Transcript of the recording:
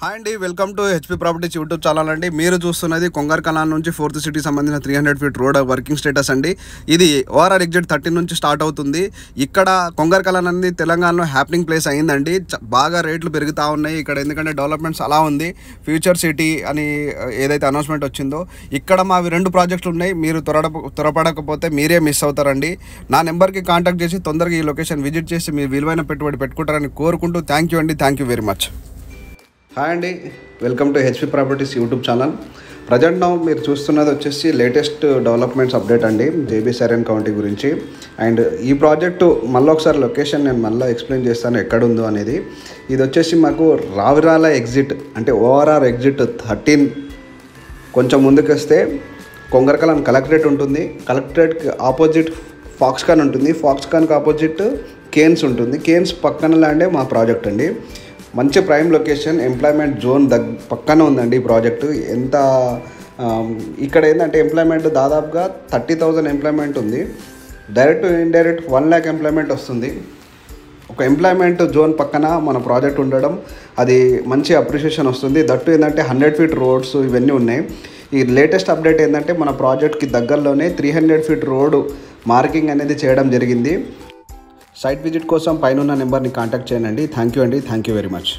Hi అండి, welcome to HP properties YouTube channel అండి. మీరు చూస్తున్నది కొంగర్కలాన్ నుంచి 4th సిటీ సంబంధించిన 300 ఫీట్ రోడ్ వర్కింగ్ స్టేటస్ అండి. ఇది ఓఆర్ఆర్ ఎగ్జిట్ 13 నుంచి స్టార్ట్ అవుతుంది. ఇక్కడ కొంగర్కలాన్ అనేది తెలంగాణలో హ్యాపెనింగ్ ప్లేస్ అయిందండి. బాగా రేట్లు పెరుగుతూ ఉన్నాయి ఇక్కడ, ఎందుకంటే డెవలప్మెంట్స్ అలా ఉంది. ఫ్యూచర్ సిటీ అని ఏదైతే అనౌన్స్మెంట్ వచ్చిందో, ఇక్కడ మావి 2 ప్రాజెక్టులు ఉన్నాయి. మీరు త్వరపడకపోతే మీరే మిస్ అవుతారండి. నా నెంబర్కి కాంటాక్ట్ చేసి తొందరగా ఈ లొకేషన్ విజిట్ చేసి మీ విలువైన పెట్టుబడి పెట్టుకుంటారని కోరుకుంటూ thank you very much. Hi అండి, welcome to HP properties YouTube channel. Present now మీరు చూస్తున్నది వచ్చేసి లేటెస్ట్ డెవలప్మెంట్స్ అప్డేట్ అండి, జేబీ సరైన్ కౌంటీ గురించి. అండ్ ఈ ప్రాజెక్టు మళ్ళీ ఒకసారి లొకేషన్ నేను మళ్ళీ ఎక్స్ప్లెయిన్ చేస్తాను ఎక్కడుందో అనేది. ఇది వచ్చేసి మాకు రావిరాల ఎగ్జిట్, అంటే ఓఆర్ఆర్ ఎగ్జిట్ 13 కొంచెం ముందుకు వస్తే కొంగర్కలాన్ కలెక్టరేట్ ఉంటుంది. కలెక్టరేట్కి ఆపోజిట్ ఫాక్స్కాన్ ఉంటుంది. ఫాక్స్కాన్కి ఆపోజిట్ కేన్స్ ఉంటుంది. కేన్స్ పక్కన ల్యాండే మా ప్రాజెక్ట్ అండి. మంచి ప్రైమ్ లొకేషన్, ఎంప్లాయ్మెంట్ జోన్ పక్కన ఉందండి ఈ ప్రాజెక్టు. ఇక్కడ ఏంటంటే ఎంప్లాయ్మెంట్ దాదాపుగా 30,000 ఎంప్లాయ్మెంట్ ఉంది. డైరెక్ట్ ఇండైరెక్ట్ 1 lakh ఎంప్లాయ్మెంట్ వస్తుంది. ఒక ఎంప్లాయ్మెంట్ జోన్ పక్కన మన ప్రాజెక్ట్ ఉండడం, అది మంచి అప్రిషియేషన్ వస్తుంది. దట్టు ఏంటంటే 100 ఫీట్ రోడ్స్ ఇవన్నీ ఉన్నాయి. ఈ లేటెస్ట్ అప్డేట్ ఏంటంటే మన ప్రాజెక్ట్కి దగ్గరలోనే 300 ఫీట్ రోడ్ మార్కింగ్ అనేది చేయడం జరిగింది. సైట్ విజిట్ కోసం పైన ఉన్న నెంబర్ని కాంటాక్ట్ చేయండి. Thank you very much.